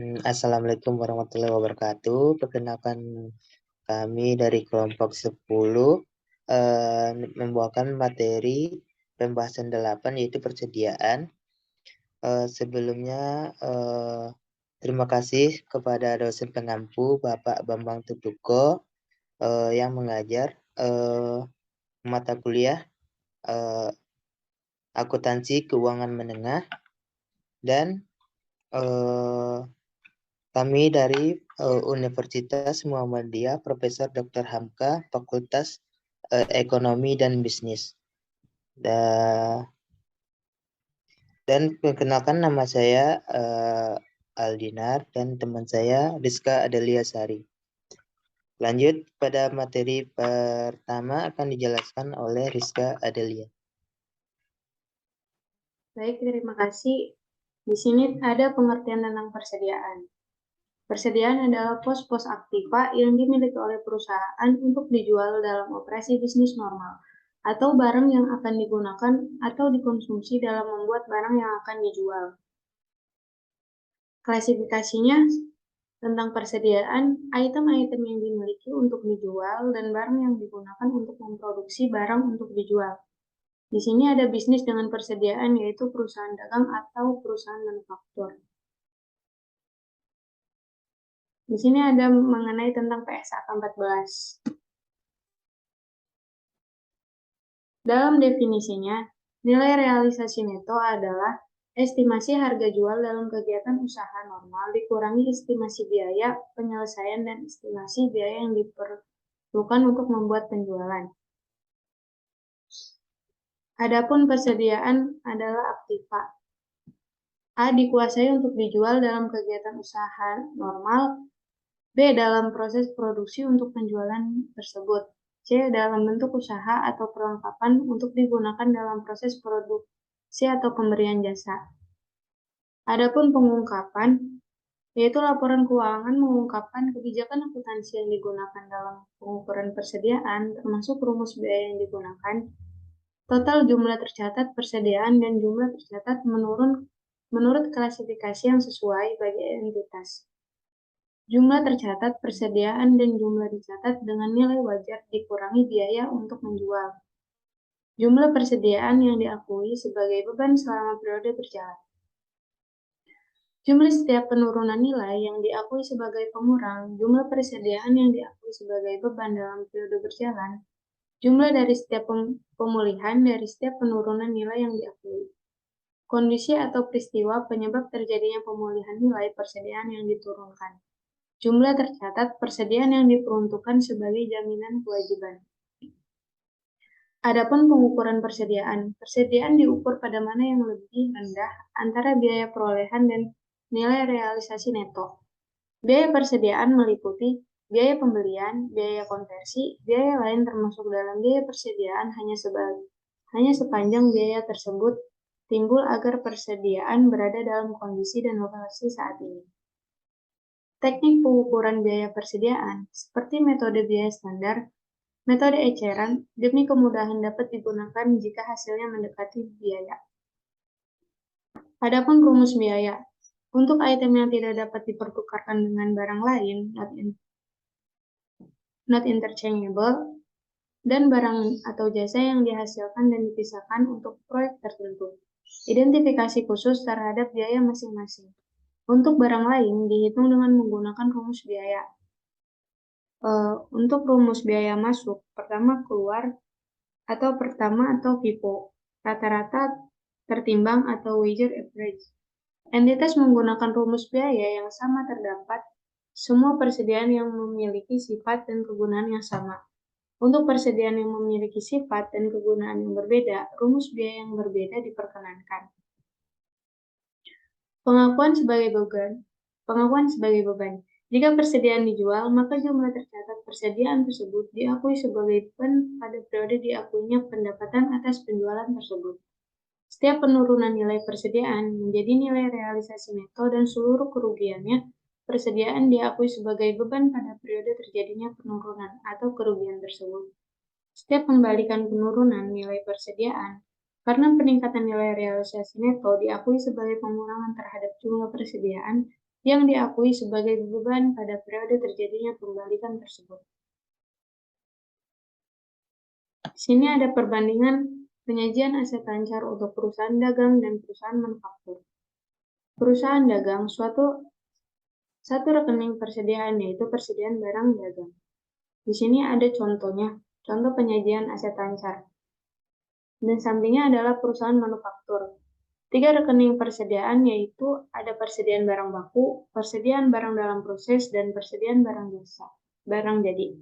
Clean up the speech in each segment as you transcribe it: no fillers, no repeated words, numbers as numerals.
Assalamualaikum warahmatullahi wabarakatuh. Perkenalkan kami dari kelompok 10 membawakan materi pembahasan 8 yaitu persediaan. Sebelumnya terima kasih kepada dosen pengampu Bapak Bambang Tutuko yang mengajar mata kuliah akuntansi keuangan menengah dan kami dari Universitas Muhammadiyah Profesor Dr. Hamka Fakultas Ekonomi dan Bisnis. Dan perkenalkan nama saya Aldinar dan teman saya Rizka Adelia Sari. Lanjut pada materi pertama akan dijelaskan oleh Rizka Adelia. Baik, terima kasih. Di sini ada pengertian tentang persediaan. Persediaan adalah pos-pos aktiva yang dimiliki oleh perusahaan untuk dijual dalam operasi bisnis normal, atau barang yang akan digunakan atau dikonsumsi dalam membuat barang yang akan dijual. Klasifikasinya tentang persediaan, item-item yang dimiliki untuk dijual dan barang yang digunakan untuk memproduksi barang untuk dijual. Di sini ada bisnis dengan persediaan, yaitu perusahaan dagang atau perusahaan manufaktur. Di sini ada mengenai tentang PSAK 14. Dalam definisinya, nilai realisasi neto adalah estimasi harga jual dalam kegiatan usaha normal dikurangi estimasi biaya penyelesaian dan estimasi biaya yang diperlukan untuk membuat penjualan. Adapun persediaan adalah aktiva. A dikuasai untuk dijual dalam kegiatan usaha normal, B dalam proses produksi untuk penjualan tersebut, C dalam bentuk usaha atau perlengkapan untuk digunakan dalam proses produksi atau pemberian jasa. Adapun pengungkapan, yaitu laporan keuangan mengungkapkan kebijakan akuntansi yang digunakan dalam pengukuran persediaan, termasuk rumus biaya yang digunakan, total jumlah tercatat persediaan dan jumlah tercatat menurut klasifikasi yang sesuai bagi entitas. Jumlah tercatat persediaan dan jumlah dicatat dengan nilai wajar dikurangi biaya untuk menjual. Jumlah persediaan yang diakui sebagai beban selama periode berjalan. Jumlah setiap penurunan nilai yang diakui sebagai pengurang, jumlah persediaan yang diakui sebagai beban dalam periode berjalan, jumlah dari setiap pemulihan dari setiap penurunan nilai yang diakui. Kondisi atau peristiwa penyebab terjadinya pemulihan nilai persediaan yang diturunkan. Jumlah tercatat persediaan yang diperuntukkan sebagai jaminan kewajiban. Adapun pengukuran persediaan, persediaan diukur pada mana yang lebih rendah antara biaya perolehan dan nilai realisasi neto. Biaya persediaan meliputi biaya pembelian, biaya konversi, biaya lain termasuk dalam biaya persediaan hanya sepanjang biaya tersebut timbul agar persediaan berada dalam kondisi dan lokasi saat ini. Teknik pengukuran biaya persediaan, seperti metode biaya standar, metode eceran, demi kemudahan dapat digunakan jika hasilnya mendekati biaya. Adapun rumus biaya, untuk item yang tidak dapat dipertukarkan dengan barang lain, not interchangeable, dan barang atau jasa yang dihasilkan dan dipisahkan untuk proyek tertentu. Identifikasi khusus terhadap biaya masing-masing. Untuk barang lain dihitung dengan menggunakan rumus biaya. Untuk rumus biaya masuk, pertama keluar atau FIFO, rata-rata tertimbang atau wager average. Entitas menggunakan rumus biaya yang sama terdapat semua persediaan yang memiliki sifat dan kegunaan yang sama. Untuk persediaan yang memiliki sifat dan kegunaan yang berbeda, rumus biaya yang berbeda diperkenankan. Pengakuan sebagai beban. Jika persediaan dijual, maka jumlah tercatat persediaan tersebut diakui sebagai beban pada periode diakuinya pendapatan atas penjualan tersebut. Setiap penurunan nilai persediaan menjadi nilai realisasi neto dan seluruh kerugiannya, persediaan diakui sebagai beban pada periode terjadinya penurunan atau kerugian tersebut. Setiap pembalikan penurunan nilai persediaan karena peningkatan nilai realisasi neto diakui sebagai pengurangan terhadap jumlah persediaan, yang diakui sebagai beban pada periode terjadinya pembalikan tersebut. Di sini ada perbandingan penyajian aset lancar untuk perusahaan dagang dan perusahaan manufaktur. Perusahaan dagang satu rekening persediaan yaitu persediaan barang dagang. Di sini ada contohnya, contoh penyajian aset lancar. Dan sampingnya adalah perusahaan manufaktur. 3 rekening persediaan yaitu ada persediaan barang baku, persediaan barang dalam proses, dan persediaan barang jasa, barang jadi.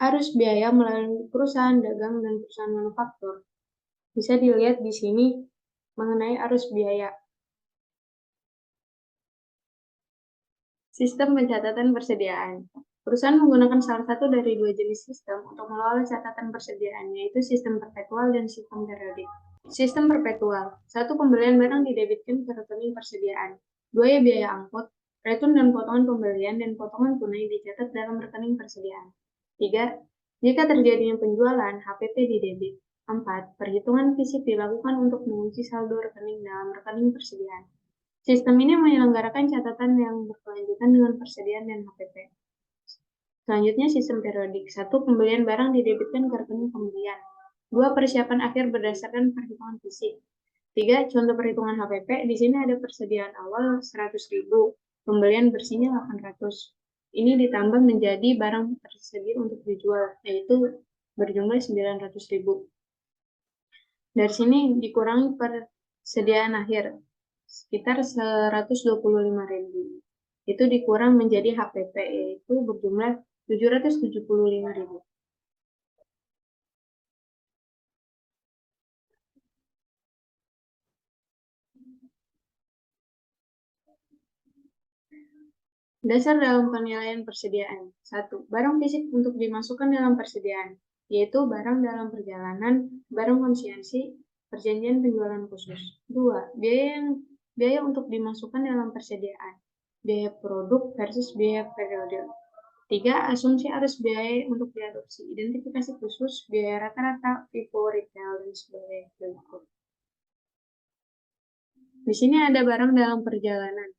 Arus biaya melalui perusahaan dagang dan perusahaan manufaktur. Bisa dilihat di sini mengenai arus biaya. Sistem pencatatan persediaan. Perusahaan menggunakan salah satu dari 2 jenis sistem untuk mengelola catatan persediaan, yaitu sistem perpetual dan sistem periodik. Sistem perpetual. 1. Pembelian barang didebitkan ke rekening persediaan. 2. Biaya angkut, retun dan potongan pembelian dan potongan tunai dicatat dalam rekening persediaan. 3. Jika terjadinya penjualan, HPP didebit. 4. Perhitungan fisik dilakukan untuk mengunci saldo rekening dalam rekening persediaan. Sistem ini menyelenggarakan catatan yang berkelanjutan dengan persediaan dan HPP. Selanjutnya sistem periodik. 1. Pembelian barang didebitkan ke rekening pembelian. 2. Persiapan akhir berdasarkan perhitungan fisik. 3. Contoh perhitungan HPP. Di sini ada persediaan awal 100.000, pembelian bersihnya 800. Ini ditambah menjadi barang tersedia untuk dijual, yaitu berjumlah 900.000. Dari sini dikurangi persediaan akhir, sekitar 125.000. Itu dikurang menjadi HPP, yaitu berjumlah 775.000. Dasar dalam penilaian persediaan. 1. Barang fisik untuk dimasukkan dalam persediaan, yaitu barang dalam perjalanan, barang konsinyasi, perjanjian penjualan khusus. 2. Biaya untuk dimasukkan dalam persediaan, biaya produk versus biaya periode. 3. Asumsi arus biaya untuk diadopsi, identifikasi khusus, biaya rata-rata, FIFO, retail, dan sebagainya. Di sini ada barang dalam perjalanan.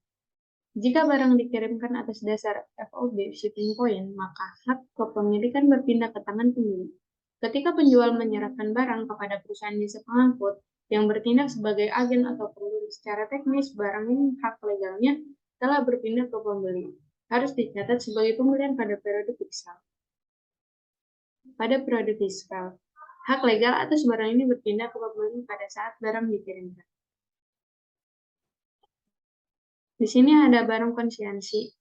Jika barang dikirimkan atas dasar FOB shipping point, maka hak kepemilikan berpindah ke tangan pembeli. Ketika penjual menyerahkan barang kepada perusahaan jasa pengangkut yang bertindak sebagai agen atau pembeli, secara teknis barang ini hak legalnya telah berpindah ke pembeli. Harus dicatat sebagai pembelian pada periode fiskal. Pada periode fiskal, hak legal atas barang ini berpindah ke pembeli pada saat barang dikirimkan. Di sini ada barang konsinyasi.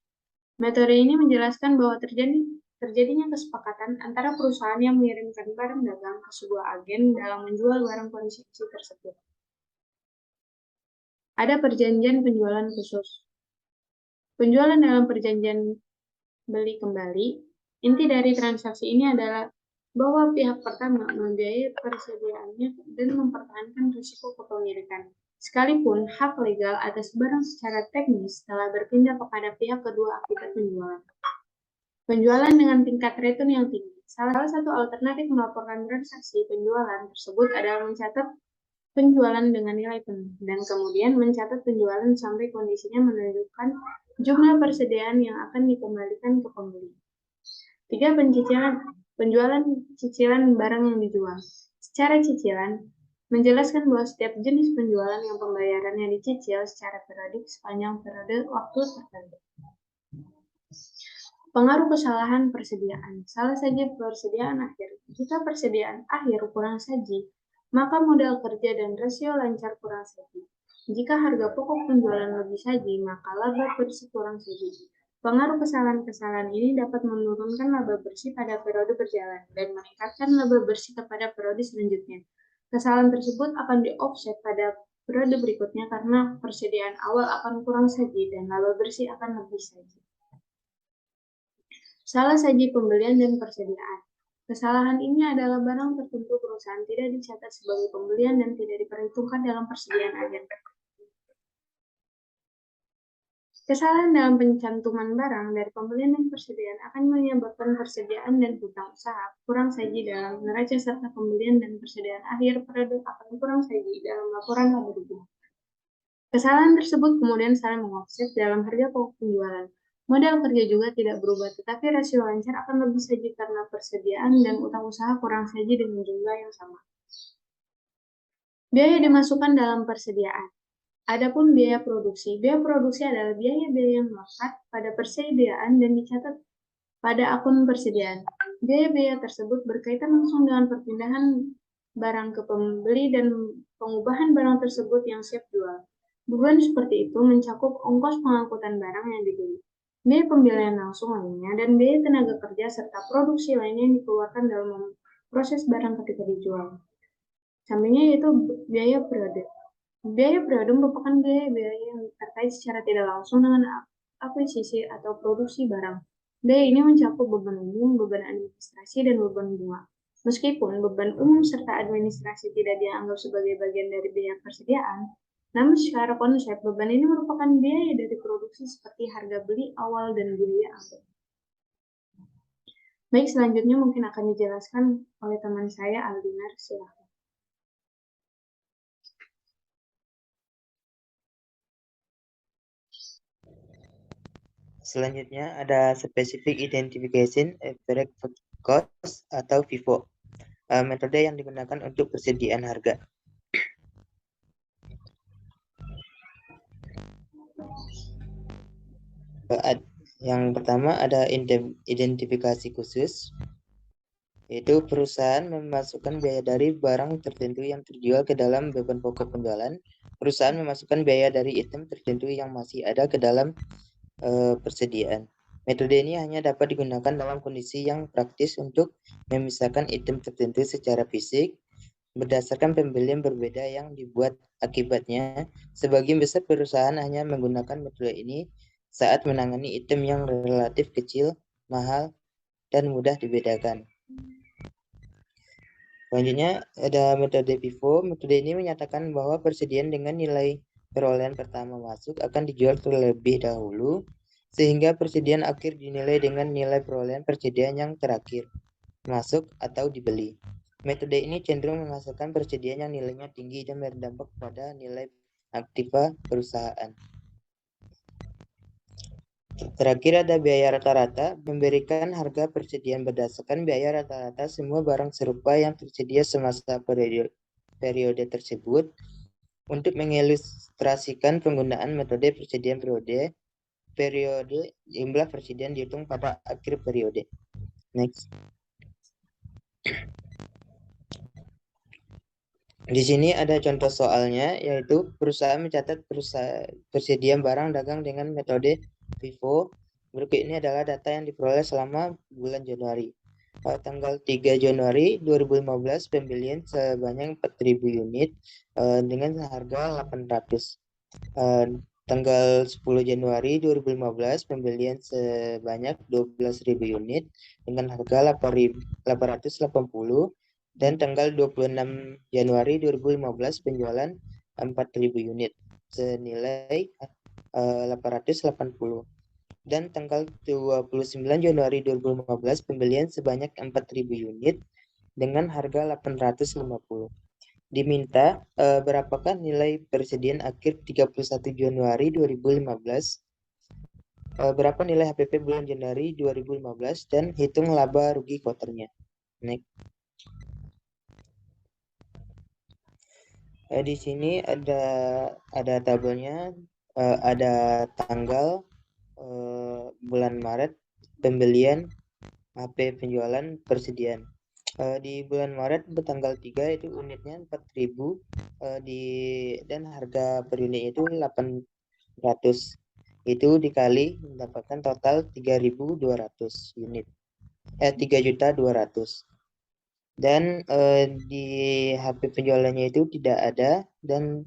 Metode ini menjelaskan bahwa terjadinya kesepakatan antara perusahaan yang mengirimkan barang dagang ke sebuah agen dalam menjual barang konsinyasi tersebut. Ada perjanjian penjualan khusus. Penjualan dalam perjanjian beli kembali, inti dari transaksi ini adalah bahwa pihak pertama membiayai persediaannya dan mempertahankan risiko kepemilikan. Sekalipun hak legal atas barang secara teknis telah berpindah kepada pihak kedua akibat penjualan. Penjualan dengan tingkat return yang tinggi. Salah satu alternatif melaporkan transaksi penjualan tersebut adalah mencatat penjualan dengan nilai penuh, dan kemudian mencatat penjualan sampai kondisinya menunjukkan jumlah persediaan yang akan dikembalikan ke pembeli. 3. Penjualan cicilan barang yang dijual. Secara cicilan, menjelaskan bahwa setiap jenis penjualan yang pembayarannya dicicil secara periodik sepanjang periode waktu tertentu. Pengaruh kesalahan persediaan. Salah saji persediaan akhir. Jika persediaan akhir kurang saji, maka modal kerja dan rasio lancar kurang saji. Jika harga pokok penjualan lebih saji, maka laba bersih kurang saji. Pengaruh kesalahan-kesalahan ini dapat menurunkan laba bersih pada periode berjalan dan meningkatkan laba bersih kepada periode selanjutnya. Kesalahan tersebut akan di-offset pada periode berikutnya karena persediaan awal akan kurang saji dan laba bersih akan lebih saji. Salah saji pembelian dan persediaan. Kesalahan ini adalah barang tertentu perusahaan tidak dicatat sebagai pembelian dan tidak diperhitungkan dalam persediaan akhir. Kesalahan dalam pencantuman barang dari pembelian dan persediaan akan menyebabkan persediaan dan hutang usaha kurang saji dalam neraca serta pembelian dan persediaan akhir periode akan kurang saji dalam laporan laba rugi. Kesalahan tersebut kemudian saling mengofset dalam harga pokok penjualan. Modal kerja juga tidak berubah, tetapi rasio lancar akan lebih saji karena persediaan dan utang usaha kurang saji dengan jumlah yang sama. Biaya dimasukkan dalam persediaan. Adapun biaya produksi adalah biaya-biaya yang melekat pada persediaan dan dicatat pada akun persediaan. Biaya-biaya tersebut berkaitan langsung dengan perpindahan barang ke pembeli dan pengubahan barang tersebut yang siap jual. Beban seperti itu mencakup ongkos pengangkutan barang yang dibeli, biaya pembelian langsung lainnya, dan biaya tenaga kerja serta produksi lainnya yang dikeluarkan dalam proses barang ketika dijual. Sampingnya yaitu biaya periode. Biaya periode merupakan biaya-biaya yang terkait secara tidak langsung dengan akuisisi atau produksi barang. Biaya ini mencakup beban umum, beban administrasi, dan beban bunga. Meskipun beban umum serta administrasi tidak dianggap sebagai bagian dari biaya persediaan, namun secara konsep beban ini merupakan biaya dari produksi seperti harga beli awal dan biaya akhir. Baik, selanjutnya mungkin akan dijelaskan oleh teman saya, Aldinar. Silakan. Selanjutnya ada Specific Identification Effect Cost atau FIFO, metode yang digunakan untuk persediaan harga. Yang pertama ada identifikasi khusus, yaitu perusahaan memasukkan biaya dari barang tertentu yang terjual ke dalam beban pokok penjualan. Perusahaan memasukkan biaya dari item tertentu yang masih ada ke dalam persediaan. Metode ini hanya dapat digunakan dalam kondisi yang praktis untuk memisahkan item tertentu secara fisik berdasarkan pembelian berbeda yang dibuat. Akibatnya, sebagian besar perusahaan hanya menggunakan metode ini saat menangani item yang relatif kecil, mahal, dan mudah dibedakan. Selanjutnya ada metode FIFO. Metode ini menyatakan bahwa persediaan dengan nilai perolehan pertama masuk akan dijual terlebih dahulu, sehingga persediaan akhir dinilai dengan nilai perolehan persediaan yang terakhir masuk atau dibeli. Metode ini cenderung menghasilkan persediaan yang nilainya tinggi dan berdampak pada nilai aktiva perusahaan. Terakhir ada biaya rata-rata, memberikan harga persediaan berdasarkan biaya rata-rata semua barang serupa yang tersedia semasa periode tersebut. Untuk mengilustrasikan penggunaan metode persediaan periode jumlah persediaan dihitung pada akhir periode. Next. Di sini ada contoh soalnya, yaitu perusahaan mencatat persediaan barang dagang dengan metode FIFO. Berikut ini adalah data yang diperoleh selama bulan Januari. Tanggal 3 Januari 2015 pembelian sebanyak 4.000 unit dengan harga 800. Tanggal 10 Januari 2015 pembelian sebanyak 12.000 unit dengan harga 880. Dan tanggal 26 Januari 2015 penjualan 4.000 unit senilai 880. Dan tanggal 29 Januari 2015 pembelian sebanyak 4.000 unit dengan harga 850. Diminta berapakah nilai persediaan akhir 31 Januari 2015, berapa nilai HPP bulan Januari 2015, dan hitung laba rugi kuartalnya. Next. Di sini ada tabelnya, ada tanggal bulan Maret pembelian, HP penjualan, persediaan. Di bulan Maret tanggal 3 itu unitnya 4.000 dan harga per unit itu 800. Itu dikali mendapatkan total 3.200 unit. 3.200.000. Dan di HP penjualannya itu tidak ada, dan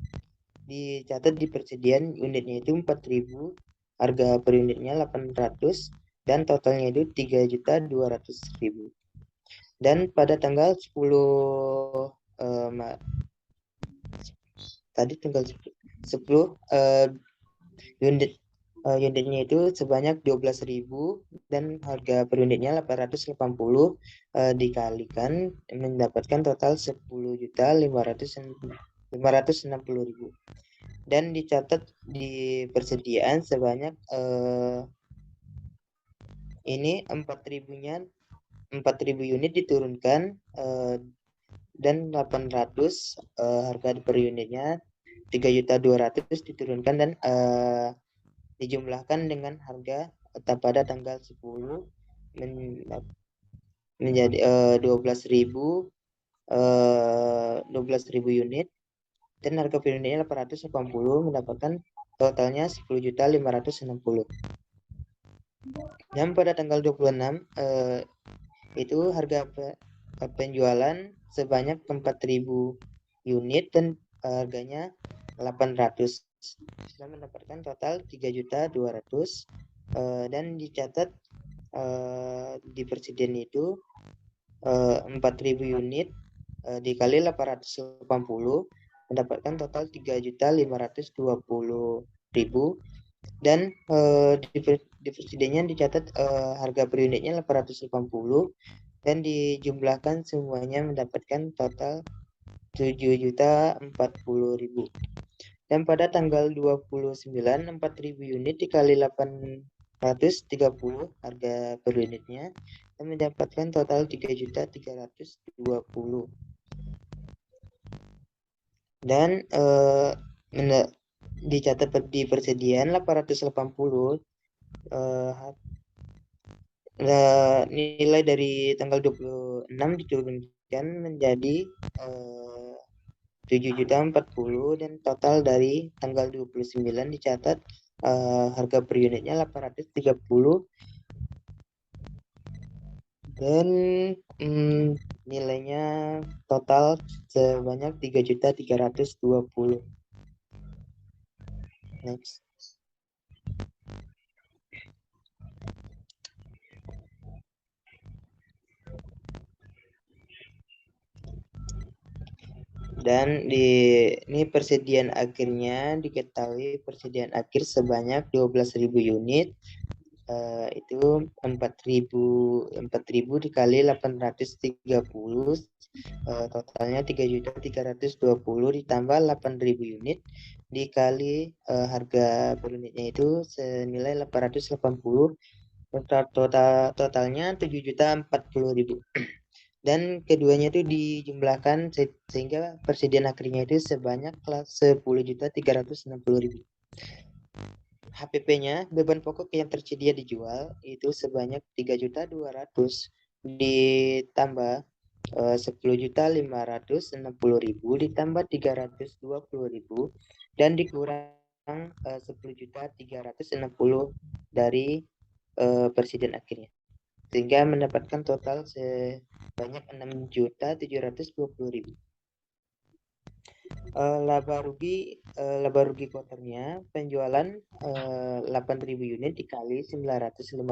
dicatat di persediaan unitnya itu 4.000, harga per unitnya 800, dan totalnya itu 3.200.000. Dan pada tanggal 10 tadi tanggal 10 unitnya itu sebanyak 12.000 dan harga per unitnya 880, dikalikan mendapatkan total 10.560.000. dan dicatat di persediaan sebanyak ini 4.000 unit diturunkan dan 800 harga per unitnya 3.200.000 diturunkan dan dijumlahkan dengan harga pada tanggal 10 menjadi 12.000 unit dan harga per unitnya 880 mendapatkan totalnya 10.560.000. Dan pada tanggal 26 itu harga penjualan sebanyak 4.000 unit dan harganya 800 sudah mendapatkan total 3.200.000 dan dicatat di persediaan itu 4.000 unit dikali 880 mendapatkan total 3.520.000 dan di persediaannya dicatat harga per unitnya 880 dan dijumlahkan semuanya mendapatkan total 7.040.000. Dan pada tanggal 29 4.000 unit dikali 830 harga per unitnya dan mendapatkan total 3.320.000. Dan dicatat di persediaan 880 nilai dari tanggal 26 diturunkan menjadi 7.040 dan total dari tanggal 29 dicatat harga per unitnya 830 dan nilainya total sebanyak 3.320.000. Next. Dan ini persediaan akhirnya diketahui persediaan akhir sebanyak 12.000 unit itu 4.000 dikali 830 totalnya 3.320 ditambah 8.000 unit dikali harga per unitnya itu senilai 880 totalnya 7.040.000 dan keduanya itu dijumlahkan sehingga persediaan akhirnya itu sebanyak 10.360.000. HPP-nya beban pokok yang tersedia dijual itu sebanyak 3.200.000 ditambah 10.560.000 ditambah 320.000 dan dikurang 10.360 dari persediaan akhirnya sehingga mendapatkan total sebanyak 6.720.000. Laba rugi quarternya penjualan 8.000 unit dikali 950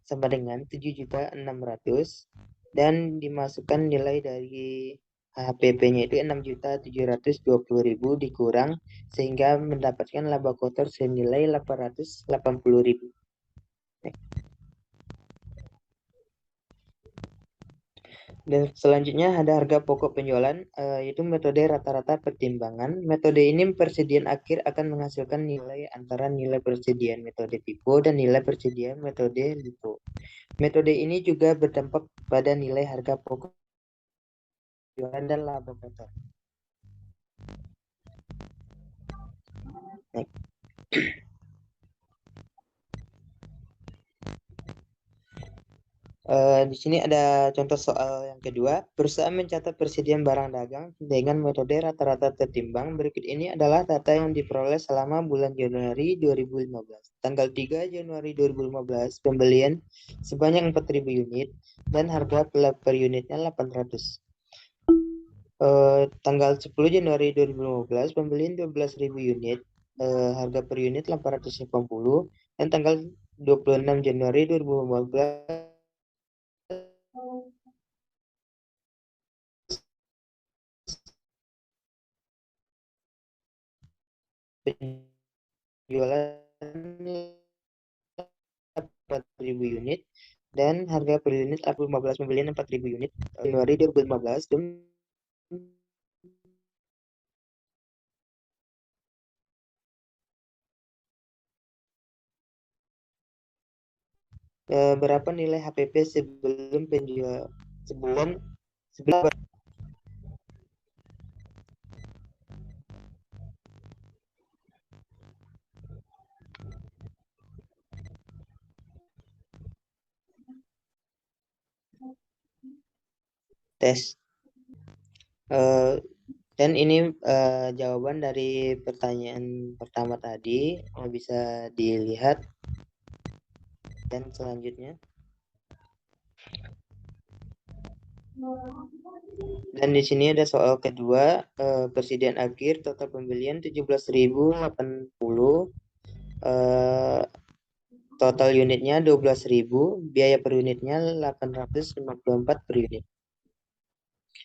sama dengan 7.600.000 dan dimasukkan nilai dari HPP-nya itu 6.720.000 dikurang sehingga mendapatkan laba kotor senilai 880.000. Dan selanjutnya ada harga pokok penjualan, yaitu metode rata-rata pertimbangan. Metode ini persediaan akhir akan menghasilkan nilai antara nilai persediaan metode FIFO dan nilai persediaan metode LIFO. Metode ini juga berdampak pada nilai harga pokok penjualan dan laba kotor. Di sini ada contoh soal yang kedua. Perusahaan mencatat persediaan barang dagang dengan metode rata-rata tertimbang. Berikut ini adalah data yang diperoleh selama bulan Januari 2015. Tanggal 3 Januari 2015, pembelian sebanyak 4.000 unit dan harga per unitnya 800. Tanggal 10 Januari 2015, pembelian 12.000 unit, harga per unit 880 dan tanggal 26 Januari 2015 penjualan 4.000 unit dan harga per unit 15 pembelian 4.000 unit Januari 2015 dan berapa nilai HPP sebelum penjual sebelum tes. Dan ini jawaban dari pertanyaan pertama tadi, bisa dilihat. Dan selanjutnya, dan di sini ada soal kedua, persediaan akhir total pembelian 17.080, total unitnya 12.000, biaya per unitnya 854 per unit.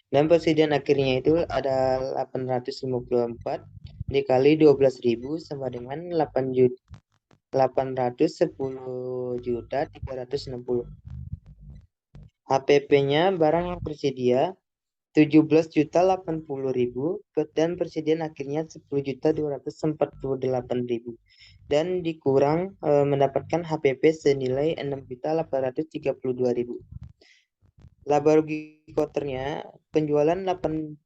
Dan persediaan akhirnya itu ada 854 dikali 12.000 sama dengan 810.360. HPP-nya barang yang tersedia 17.080.000 dan persediaan akhirnya 10.248.000 dan dikurang mendapatkan HPP senilai 6.832.000. Laba rugi quarternya penjualan 8.000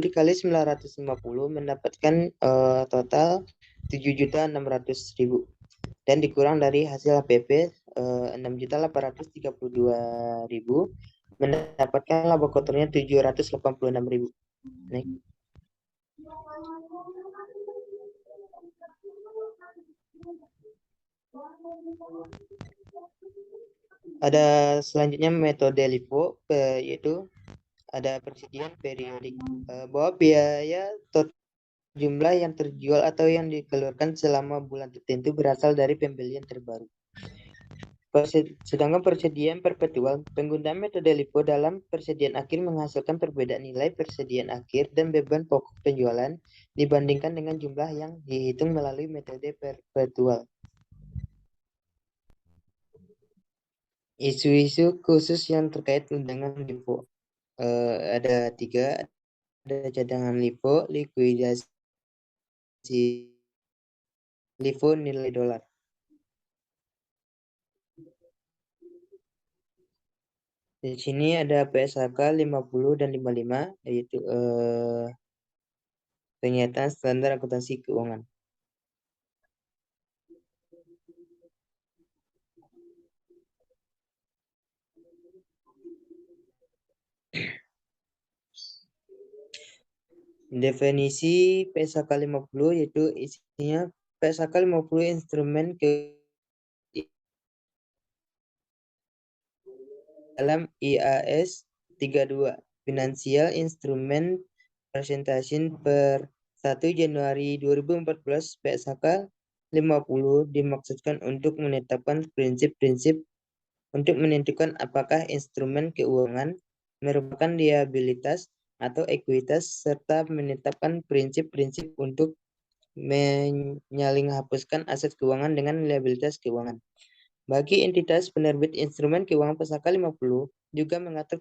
dikali 950 mendapatkan total 7.600.000 dan dikurang dari hasil HPP 6.832.000 mendapatkan laba kotornya 786.000. Nih. Ada selanjutnya metode LIFO, yaitu ada persediaan periodik, bahwa biaya jumlah yang terjual atau yang dikeluarkan selama bulan tertentu berasal dari pembelian terbaru. Sedangkan persediaan perpetual, penggunaan metode LIFO dalam persediaan akhir menghasilkan perbedaan nilai persediaan akhir dan beban pokok penjualan dibandingkan dengan jumlah yang dihitung melalui metode perpetual. Isu-isu khusus yang terkait dengan LIFO, ada 3, ada cadangan LIFO, likuidasi LIFO nilai dolar. Di sini ada PSHK 50 dan 55, yaitu pernyataan standar akuntansi keuangan. Definisi PSHK 50 yaitu isinya PSHK 50 instrumen ke dalam IAS 32 Financial Instrument Presentation per 1 Januari 2014. PSHK 50 dimaksudkan untuk menetapkan prinsip-prinsip untuk menentukan apakah instrumen keuangan merupakan liabilitas atau ekuitas serta menetapkan prinsip-prinsip untuk menyalinghapuskan aset keuangan dengan liabilitas keuangan. Bagi entitas penerbit instrumen keuangan, PSHK 50 juga mengatur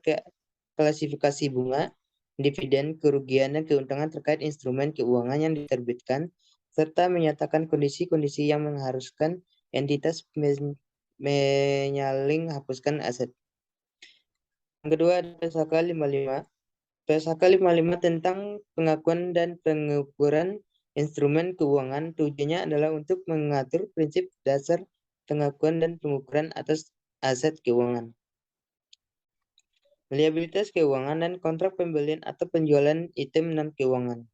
klasifikasi bunga, dividen, kerugian, dan keuntungan terkait instrumen keuangan yang diterbitkan, serta menyatakan kondisi-kondisi yang mengharuskan entitas menyalinghapuskan aset. Yang kedua ada PSHK 55. PSHK 55 tentang pengakuan dan pengukuran instrumen keuangan. Tujuannya adalah untuk mengatur prinsip dasar pengakuan dan pengukuran atas aset keuangan, liabilitas keuangan, dan kontrak pembelian atau penjualan item non keuangan.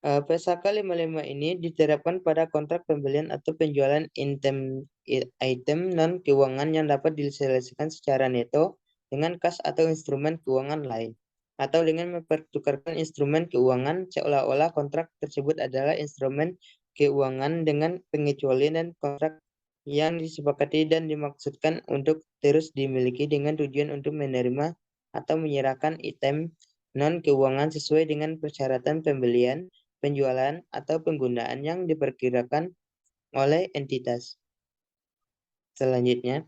PSHK 55 ini diterapkan pada kontrak pembelian atau penjualan item non keuangan yang dapat diselesaikan secara neto dengan kas atau instrumen keuangan lain, atau dengan mempertukarkan instrumen keuangan seolah-olah kontrak tersebut adalah instrumen keuangan dengan pengecualian dan kontrak yang disepakati dan dimaksudkan untuk terus dimiliki dengan tujuan untuk menerima atau menyerahkan item non keuangan sesuai dengan persyaratan pembelian, penjualan, atau penggunaan yang diperkirakan oleh entitas. Selanjutnya,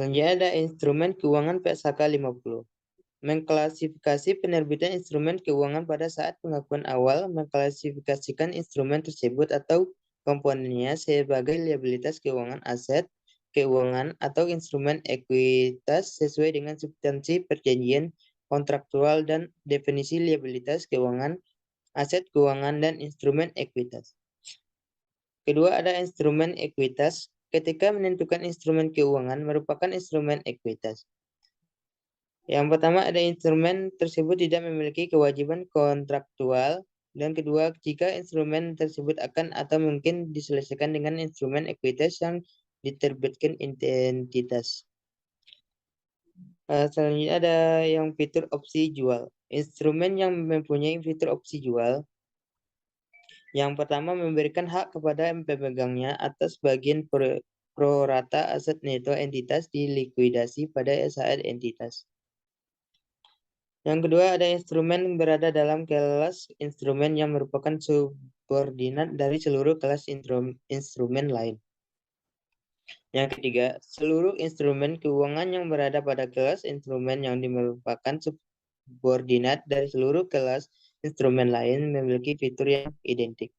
ada instrumen keuangan PSHK 50. Mengklasifikasi penerbitan instrumen keuangan pada saat pengakuan awal, mengklasifikasikan instrumen tersebut atau komponennya sebagai liabilitas keuangan, aset keuangan, atau instrumen ekuitas sesuai dengan substansi perjanjian kontraktual dan definisi liabilitas keuangan, aset keuangan, dan instrumen ekuitas. Kedua, ada instrumen ekuitas. Ketika menentukan instrumen keuangan merupakan instrumen ekuitas. Yang pertama, ada instrumen tersebut tidak memiliki kewajiban kontraktual. Dan kedua, jika instrumen tersebut akan atau mungkin diselesaikan dengan instrumen ekuitas yang diterbitkan entitas. Selanjutnya ada yang fitur opsi jual. Instrumen yang mempunyai fitur opsi jual. Yang pertama, memberikan hak kepada pemegangnya atas bagian pro rata aset neto entitas dilikuidasi pada saat entitas. Yang kedua, ada instrumen berada dalam kelas instrumen yang merupakan subordinat dari seluruh kelas instrumen lain. Yang ketiga, seluruh instrumen keuangan yang berada pada kelas instrumen yang merupakan subordinat dari seluruh kelas instrumen lain memiliki fitur yang identik.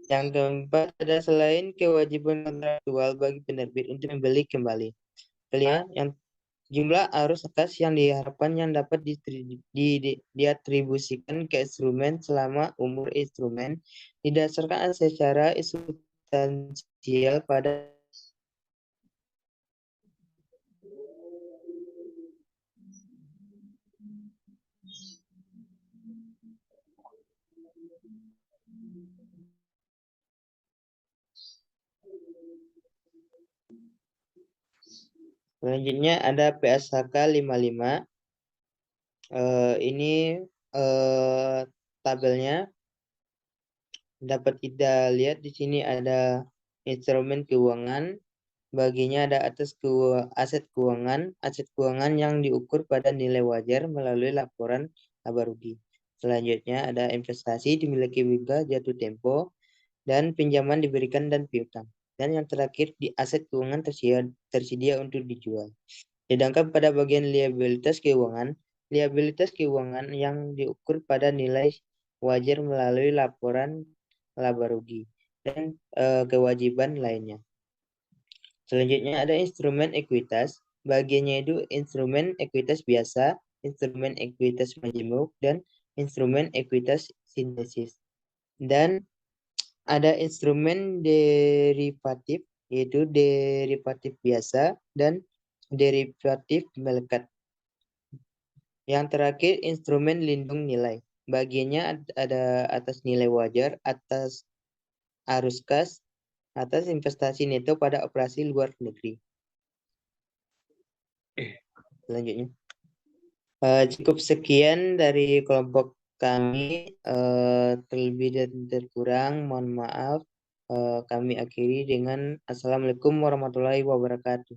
Yang keempat, ada selain kewajiban kontraktual bagi penerbit untuk membeli kembali. Kelima, yang jumlah arus kas yang diharapkan yang dapat diatribusikan ke instrumen selama umur instrumen didasarkan secara substansial pada Selanjutnya ada PSHK 55. Ini tabelnya dapat kita lihat di sini ada instrumen keuangan, baginya ada aset keuangan yang diukur pada nilai wajar melalui laporan laba rugi. Selanjutnya ada investasi dimiliki hingga jatuh tempo dan pinjaman diberikan dan piutang. Dan yang terakhir di aset keuangan tersedia untuk dijual. Sedangkan pada bagian liabilitas keuangan yang diukur pada nilai wajar melalui laporan laba rugi dan kewajiban lainnya. Selanjutnya ada instrumen ekuitas. Bagiannya itu instrumen ekuitas biasa, instrumen ekuitas majemuk, dan instrumen ekuitas sintesis. Dan ada instrumen derivatif, yaitu derivatif biasa dan derivatif melekat. Yang terakhir, instrumen lindung nilai. Bagiannya ada atas nilai wajar, atas arus kas, atas investasi neto pada operasi luar negeri. Selanjutnya. Cukup sekian dari kelompok kami. Terlebih dan terkurang, mohon maaf. Kami akhiri dengan Assalamualaikum warahmatullahi wabarakatuh.